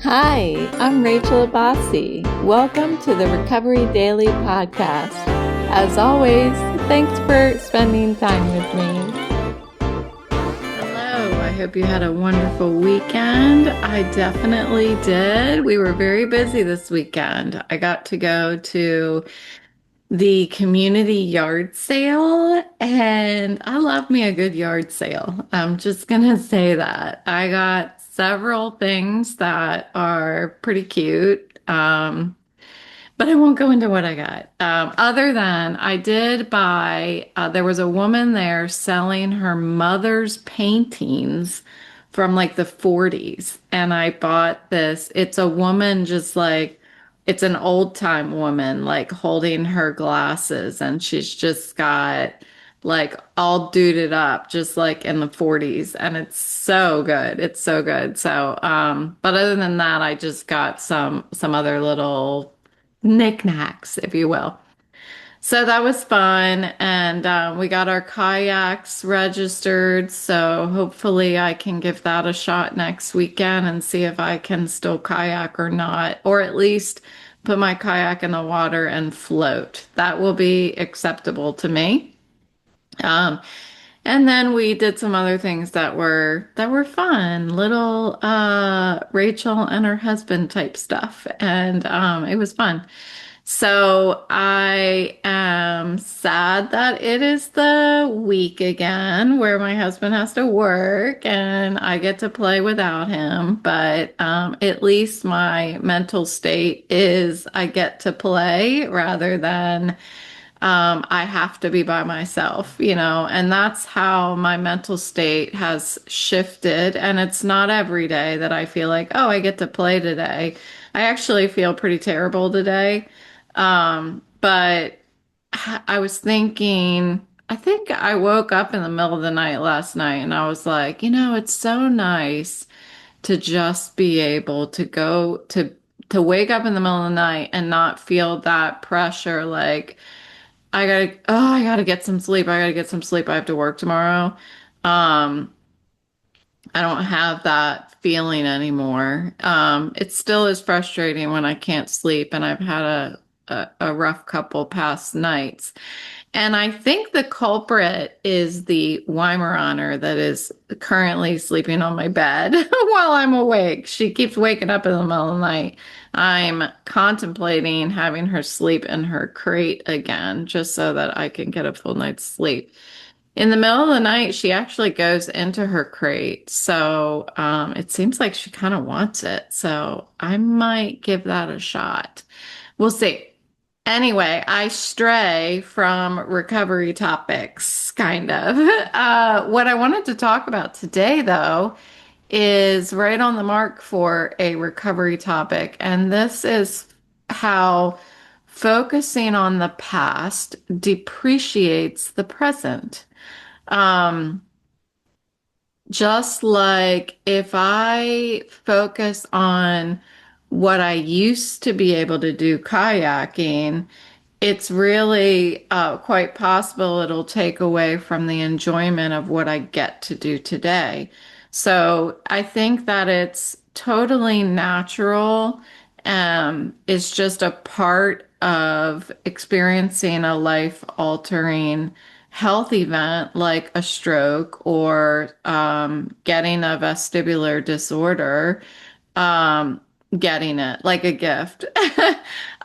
Hi, I'm Rachel Abbasi. Welcome to the Recovery Daily Podcast. As always, thanks for spending time with me. Hello, I hope you had a wonderful weekend. I definitely did. We were very busy this weekend. I got to go to the community yard sale, and I love me a good yard sale. I'm just gonna say that. I got several things that are pretty cute, but I won't go into what I got. Other than I did buy, there was a woman there selling her mother's paintings from like the 40s, and I bought this. It's a woman just like, it's an old time woman like holding her glasses, and she's just got like all duded up just like in the 40s, and it's so good. It's so good. So but other than that, I just got some other little knickknacks, if you will. So that was fun, and we got our kayaks registered. So hopefully, I can give that a shot next weekend and see if I can still kayak or not, or at least put my kayak in the water and float. That will be acceptable to me. Um, and then we did some other things that were fun, little Rachel and her husband type stuff, and it was fun. So I am sad that it is the week again where my husband has to work and I get to play without him. But at least my mental state is I get to play rather than I have to be by myself, and that's how my mental state has shifted. And it's not every day that I feel like, oh, I get to play today. I actually feel pretty terrible today. But I was thinking, I think I woke up in the middle of the night last night and I was like, it's so nice to just be able to go to wake up in the middle of the night and not feel that pressure like I gotta get some sleep. I gotta get some sleep. I have to work tomorrow. Um, I don't have that feeling anymore. It still is frustrating when I can't sleep, and I've had a rough couple past nights. And I think the culprit is the Weimaraner that is currently sleeping on my bed while I'm awake. She keeps waking up in the middle of the night. I'm contemplating having her sleep in her crate again, just so that I can get a full night's sleep. In the middle of the night, she actually goes into her crate. So it seems like she kind of wants it. So I might give that a shot. We'll see. Anyway, I stray from recovery topics, kind of. What I wanted to talk about today, though, is right on the mark for a recovery topic. And this is how focusing on the past depreciates the present. Um, just like if I focus on what I used to be able to do kayaking, it's really quite possible it'll take away from the enjoyment of what I get to do today. So I think that it's totally natural. It's just a part of experiencing a life-altering health event like a stroke or getting a vestibular disorder, getting it like a gift.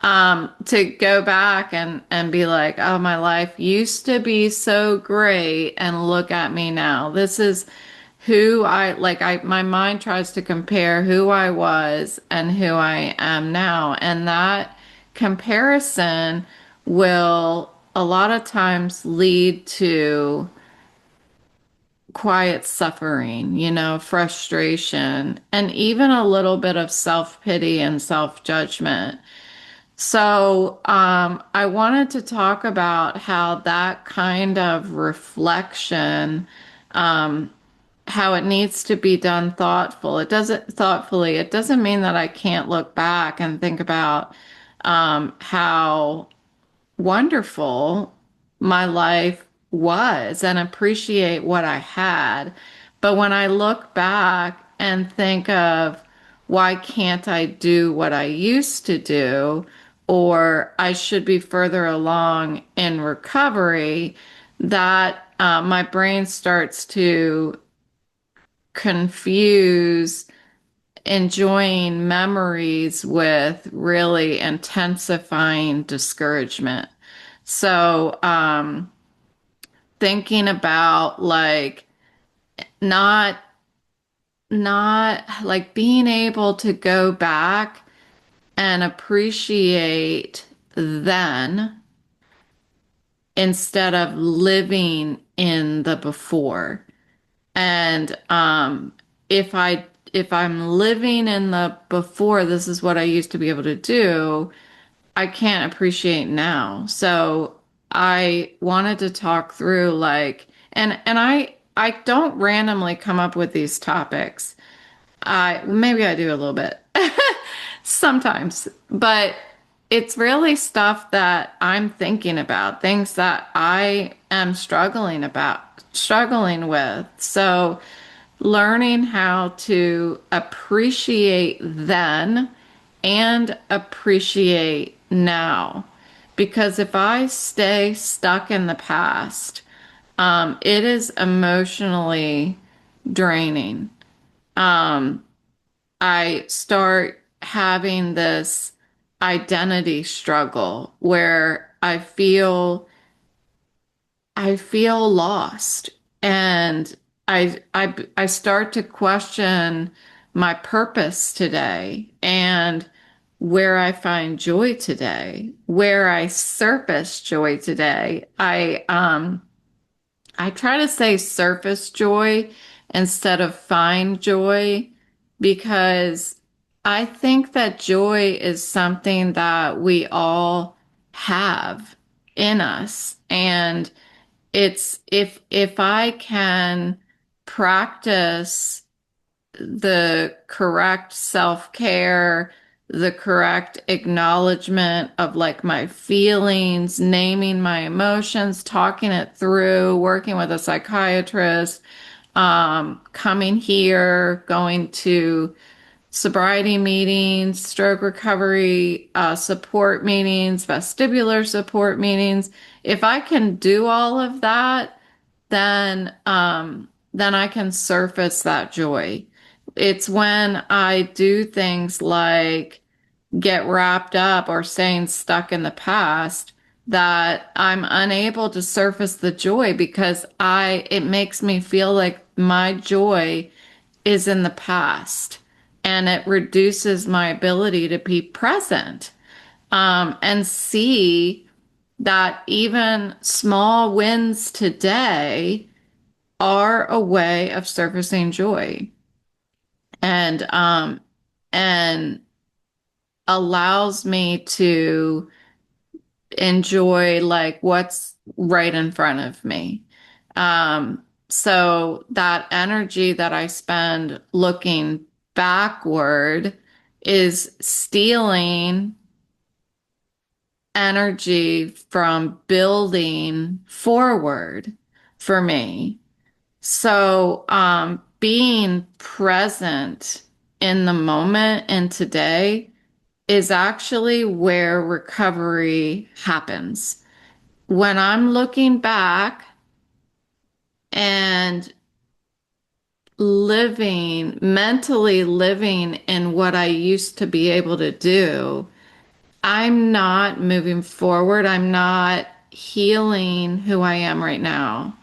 To go back and be like, oh, my life used to be so great, and look at me now. This is who my mind tries to compare who I was and who I am now. And that comparison will a lot of times lead to quiet suffering, frustration, and even a little bit of self-pity and self-judgment. So, I wanted to talk about how that kind of reflection, how it needs to be done thoughtfully. It doesn't mean that I can't look back and think about, how wonderful my life was and appreciate what I had. But when I look back and think of why can't I do what I used to do? Or I should be further along in recovery, that my brain starts to confuse enjoying memories with really intensifying discouragement. So, thinking about like not not like being able to go back and appreciate then instead of living in the before. And if I'm living in the before, this is what I used to be able to do, I can't appreciate now. So I wanted to talk through like, and I don't randomly come up with these topics. I maybe I do a little bit sometimes, but it's really stuff that I'm thinking about, things that I am struggling with. So learning how to appreciate then and appreciate now. Because if I stay stuck in the past, it is emotionally draining. Um, I start having this identity struggle where I feel lost, and I start to question my purpose today and where I find joy today, where I surface joy today. I try to say surface joy instead of find joy, because I think that joy is something that we all have in us. And it's if I can practice the correct self-care, the correct acknowledgement of like my feelings, naming my emotions, talking it through, working with a psychiatrist, coming here, going to sobriety meetings, stroke recovery support meetings, vestibular support meetings. If I can do all of that, then I can surface that joy. It's when I do things like get wrapped up or staying stuck in the past that I'm unable to surface the joy, because it makes me feel like my joy is in the past, and it reduces my ability to be present, and see that even small wins today are a way of surfacing joy, and allows me to enjoy like what's right in front of me. So that energy that I spend looking backward is stealing energy from building forward for me. So, being present in the moment and today is actually where recovery happens. When I'm looking back and mentally living in what I used to be able to do, I'm not moving forward. I'm not healing who I am right now.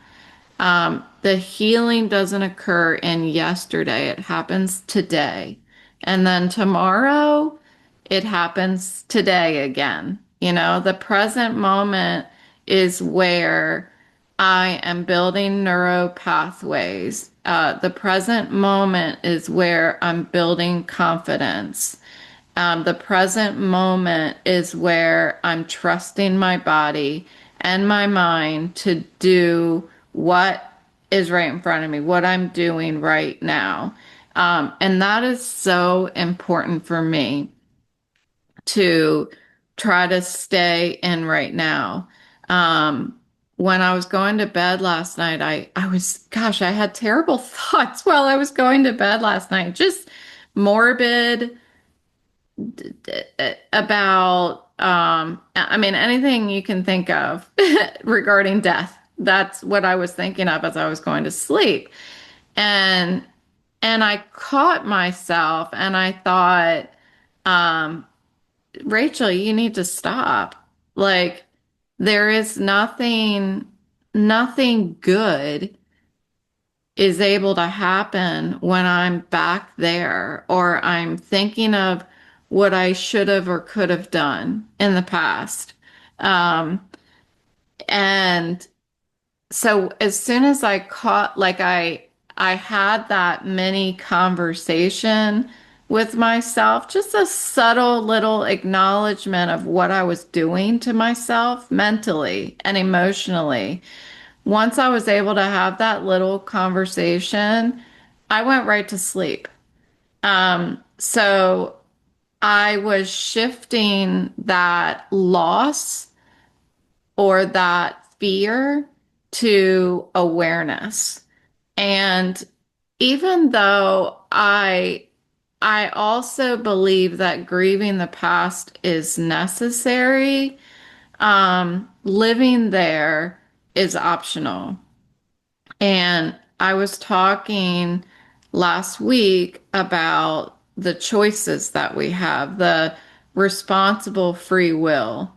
The healing doesn't occur in yesterday, it happens today. And then tomorrow, it happens today again. You know, the present moment is where I am building neuro pathways. The present moment is where I'm building confidence. The present moment is where I'm trusting my body and my mind to do what is right in front of me, what I'm doing right now. And that is so important for me to try to stay in right now. When I was going to bed last night, I had terrible thoughts while I was going to bed last night. Just morbid about, I mean, anything you can think of regarding death. That's what I was thinking of as I was going to sleep. And and I caught myself and I thought, um, Rachel, you need to stop. Like, there is nothing good is able to happen when I'm back there or I'm thinking of what I should have or could have done in the past. Um, and so as soon as I caught, like I had that mini conversation with myself, just a subtle little acknowledgement of what I was doing to myself mentally and emotionally. Once I was able to have that little conversation, I went right to sleep. So I was shifting that loss or that fear to awareness. And even though I also believe that grieving the past is necessary, living there is optional. And I was talking last week about the choices that we have, the responsible free will.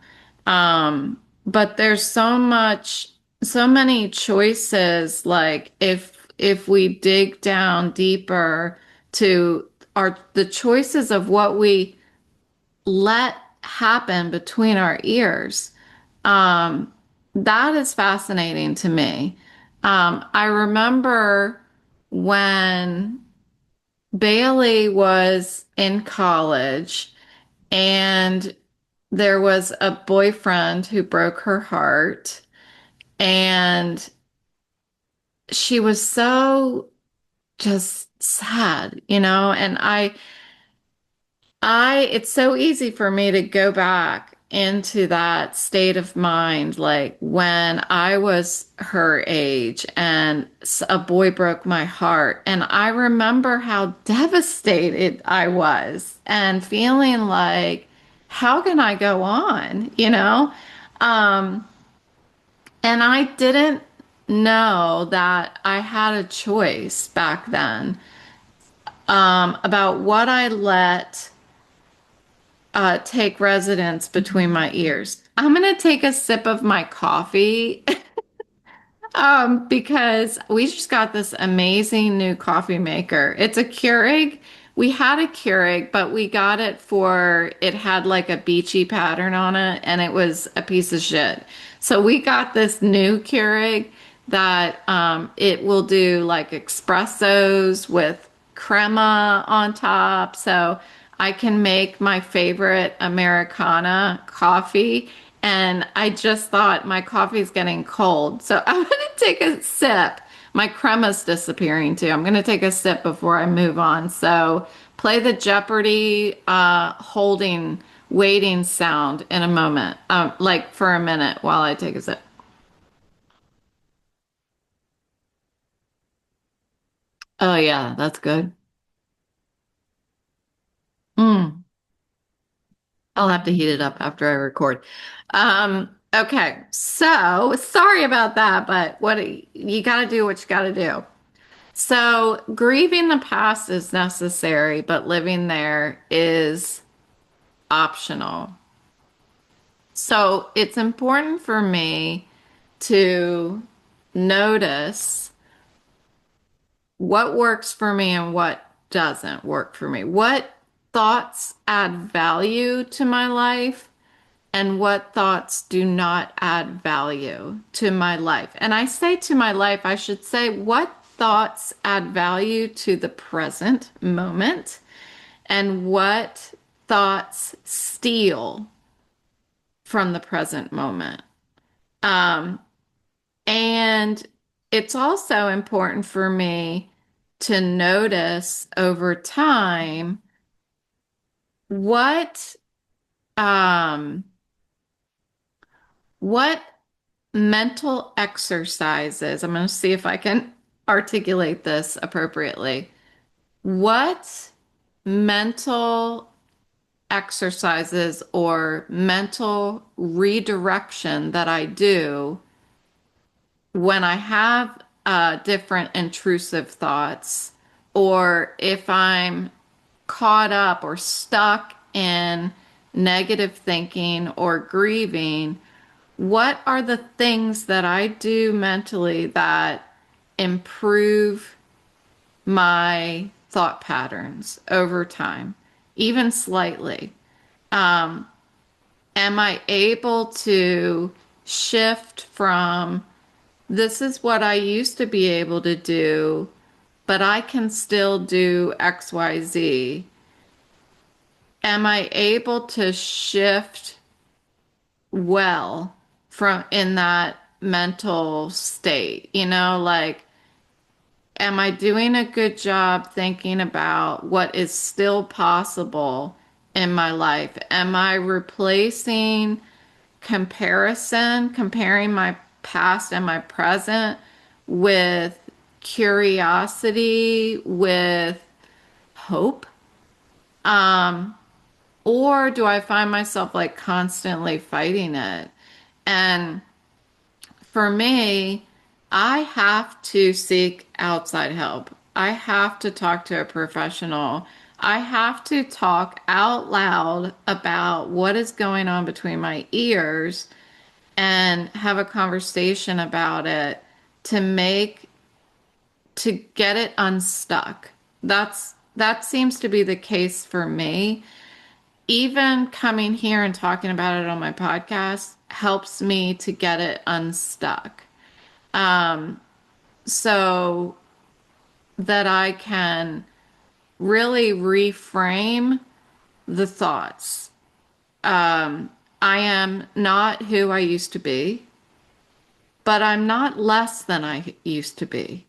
But there's so many choices, like if we dig down deeper to the choices of what we let happen between our ears. Um, that is fascinating to me. I remember when Bailey was in college and there was a boyfriend who broke her heart, and she was so just sad, and it's so easy for me to go back into that state of mind, like when I was her age and a boy broke my heart. And I remember how devastated I was and feeling like, how can I go on? Um, and I didn't know that I had a choice back then, about what I let take residence between my ears. I'm going to take a sip of my coffee because we just got this amazing new coffee maker. It's a Keurig. We had a Keurig, but we got it it had like a beachy pattern on it and it was a piece of shit. So we got this new Keurig that it will do like espressos with crema on top. So I can make my favorite Americana coffee. And I just thought my coffee's getting cold. So I'm going to take a sip. My crema's disappearing too. I'm going to take a sip before I move on. So play the Jeopardy waiting sound in a moment, like for a minute while I take a sip. Oh, yeah, that's good. Mm. I'll have to heat it up after I record. Okay, so sorry about that, but you got to do what you got to do. So grieving the past is necessary, but living there is optional. So it's important for me to notice what works for me and what doesn't work for me. What thoughts add value to my life and what thoughts do not add value to my life. And I say to my life, I should say, what thoughts add value to the present moment and what thoughts steal from the present moment. Um, and it's also important for me to notice over time what um, what mental exercises, I'm going to see if I can articulate this appropriately. What mental exercises or mental redirection that I do when I have different intrusive thoughts, or if I'm caught up or stuck in negative thinking or grieving, what are the things that I do mentally that improve my thought patterns over time, even slightly? Um, am I able to shift from this is what I used to be able to do, but I can still do XYZ? Am I able to shift well from in that mental state? Like, am I doing a good job thinking about what is still possible in my life? Am I replacing comparing my past and my present with curiosity, with hope? Um, or do I find myself like constantly fighting it? And for me, I have to seek outside help. I have to talk to a professional. I have to talk out loud about what is going on between my ears and have a conversation about it to get it unstuck. That seems to be the case for me. Even coming here and talking about it on my podcast helps me to get it unstuck. Um, so that I can really reframe the thoughts. I am not who I used to be, but I'm not less than I used to be.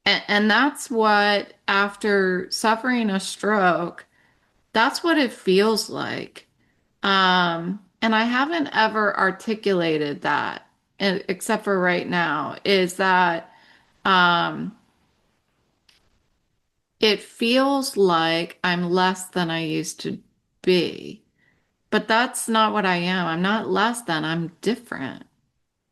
And that's what, after suffering a stroke, that's what it feels like. And I haven't ever articulated that, except for right now, is that um, it feels like I'm less than I used to be. But that's not what I am. I'm not less than, I'm different.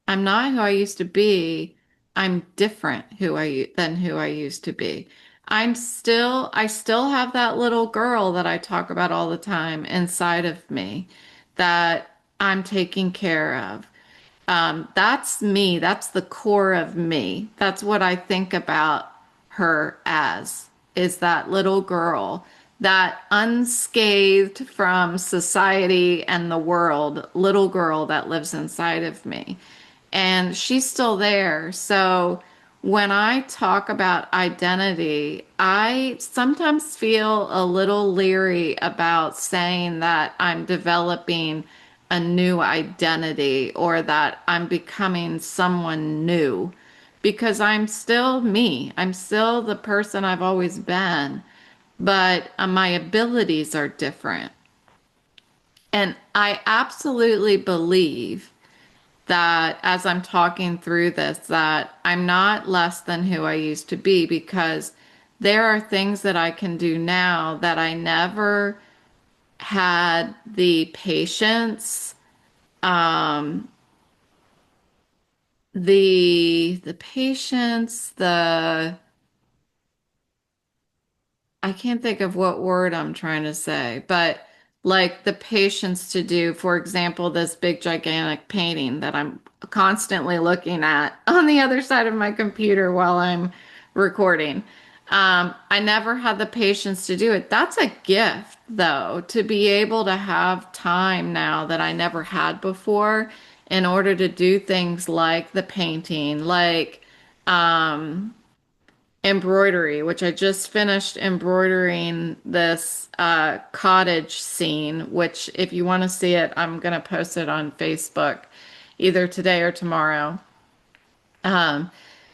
I'm not who I used to be. I'm different than who I used to be. I still have that little girl that I talk about all the time inside of me that I'm taking care of. That's me. That's the core of me. That's what I think about her as, is that little girl, that unscathed from society and the world little girl that lives inside of me. And she's still there. So when I talk about identity, I sometimes feel a little leery about saying that I'm developing a new identity or that I'm becoming someone new, because I'm still me. I'm still the person I've always been, but my abilities are different. And I absolutely believe that as I'm talking through this, that I'm not less than who I used to be, because there are things that I can do now that I never had the patience, um, the patience, I can't think of what word I'm trying to say, but like the patience to do, for example, this big gigantic painting that I'm constantly looking at on the other side of my computer while I'm recording. I never had the patience to do it. That's a gift, though, to be able to have time now that I never had before in order to do things like the painting, like, um, embroidery, which I just finished embroidering this cottage scene, which if you want to see it, I'm going to post it on Facebook either today or tomorrow. Um,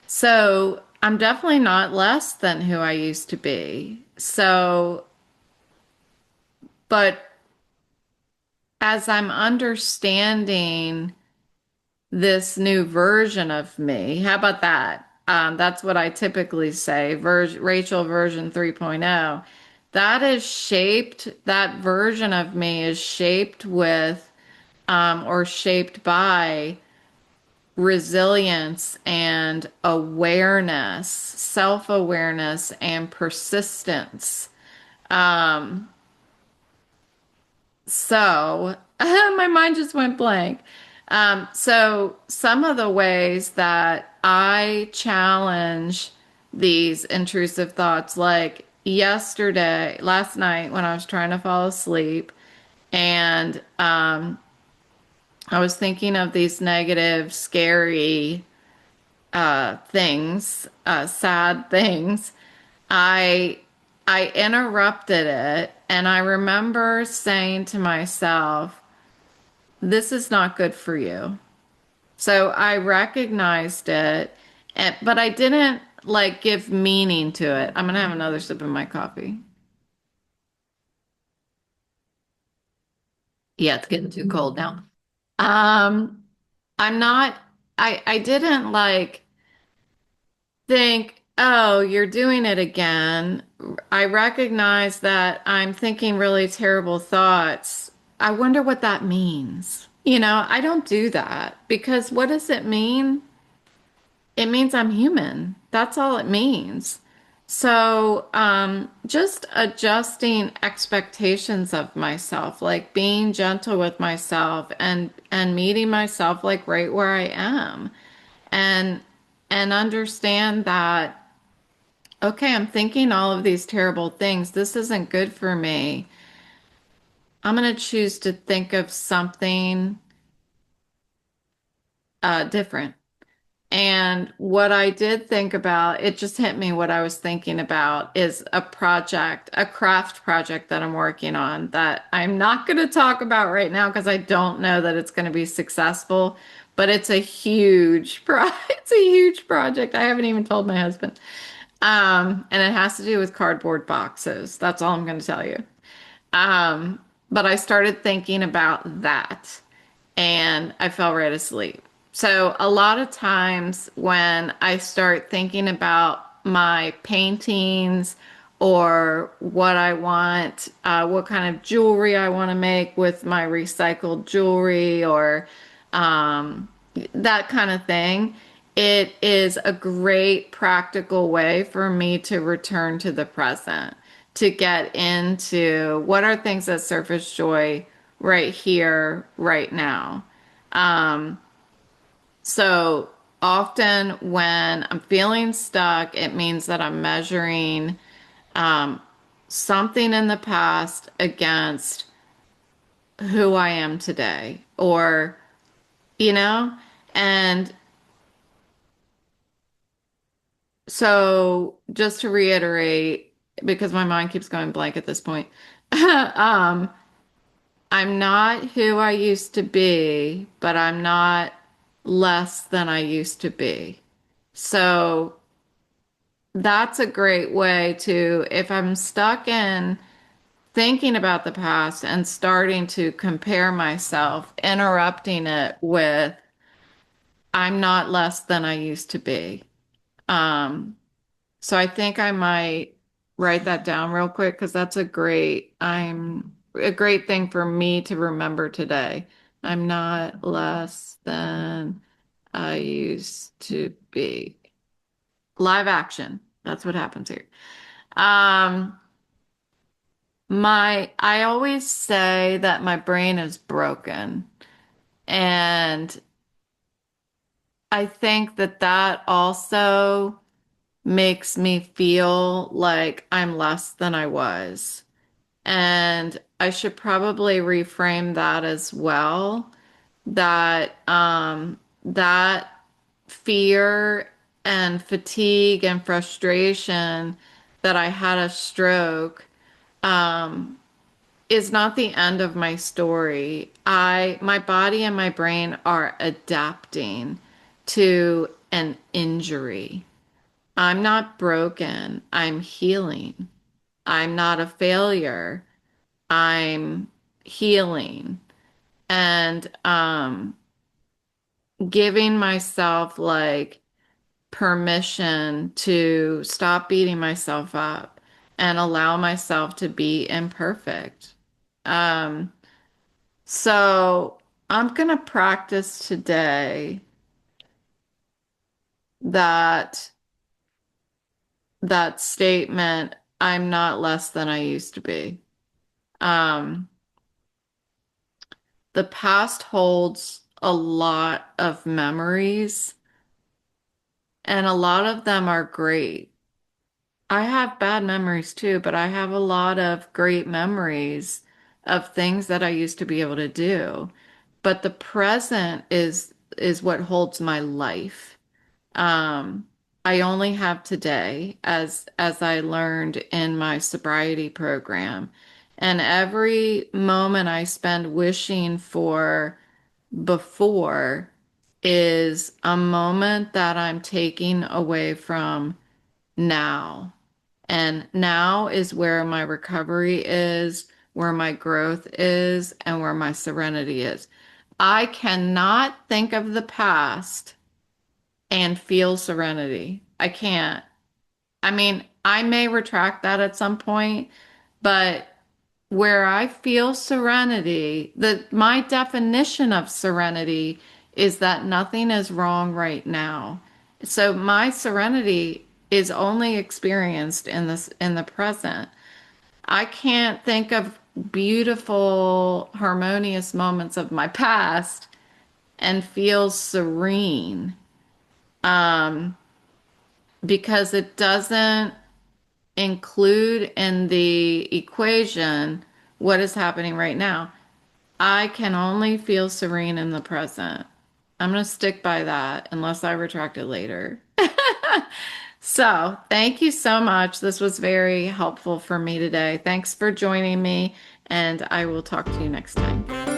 so I'm definitely not less than who I used to be. So, but as I'm understanding this new version of me, how about that? That's what I typically say, Rachel version 3.0. that is shaped, that version of me is shaped with, or shaped by resilience and awareness, self-awareness and persistence. Um, so my mind just went blank. So some of the ways that I challenge these intrusive thoughts, like last night when I was trying to fall asleep, and I was thinking of these negative, scary things, sad things. I I interrupted it, and I remember saying to myself, "This is not good for you." So I recognized it, but I didn't like give meaning to it. I'm gonna have another sip of my coffee. Yeah, it's getting too cold now. Um, I'm not. I didn't like think, oh, you're doing it again. I recognize that I'm thinking really terrible thoughts. I wonder what that means. I don't do that because what does it mean? It means I'm human. That's all it means. So, just adjusting expectations of myself, like being gentle with myself and meeting myself like right where I am, and and understand that okay, I'm thinking all of these terrible things. This isn't good for me. I'm going to choose to think of something different. And what I did think about, it just hit me what I was thinking about is a craft project that I'm working on that I'm not going to talk about right now because I don't know that it's going to be successful, but it's a huge project. I haven't even told my husband. And it has to do with cardboard boxes. That's all I'm going to tell you. Um, but I started thinking about that and I fell right asleep. So a lot of times when I start thinking about my paintings or what I want, what kind of jewelry I want to make with my recycled jewelry or that kind of thing, it is a great practical way for me to return to the present, to get into what are things that surface joy right here, right now. Um, so often when I'm feeling stuck, it means that I'm measuring um, something in the past against who I am today, or, you know, and so just to reiterate, because my mind keeps going blank at this point, um, I'm not who I used to be, but I'm not less than I used to be. So that's a great way to, if I'm stuck in thinking about the past and starting to compare myself, interrupting it with, I'm not less than I used to be. Um, So I think I might write that down real quick because I'm a great thing for me to remember today. I'm not less than I used to be. Live action. That's what happens here. Um, I always say that my brain is broken, and I think that that also makes me feel like I'm less than I was. And I should probably reframe that as well, that fear and fatigue and frustration that I had a stroke um, is not the end of my story. My body and my brain are adapting to an injury. I'm not broken. I'm healing. I'm not a failure. I'm healing and giving myself like permission to stop beating myself up and allow myself to be imperfect. Um, so I'm going to practice today that that statement, I'm not less than I used to be. Um, the past holds a lot of memories, and a lot of them are great. I have bad memories too, but I have a lot of great memories of things that I used to be able to do. But the present is what holds my life. Um, I only have today, as I learned in my sobriety program. And every moment I spend wishing for before is a moment that I'm taking away from now. And now is where my recovery is, where my growth is, and where my serenity is. I cannot think of the past and feel serenity. I can't. I mean, I may retract that at some point, but where I feel serenity, my definition of serenity is that nothing is wrong right now. So my serenity is only experienced in the present. I can't think of beautiful, harmonious moments of my past and feel serene, um, because it doesn't include in the equation what is happening right now. I can only feel serene in the present. I'm going to stick by that unless I retract it later. So, thank you so much. This was very helpful for me today. Thanks for joining me, and I will talk to you next time.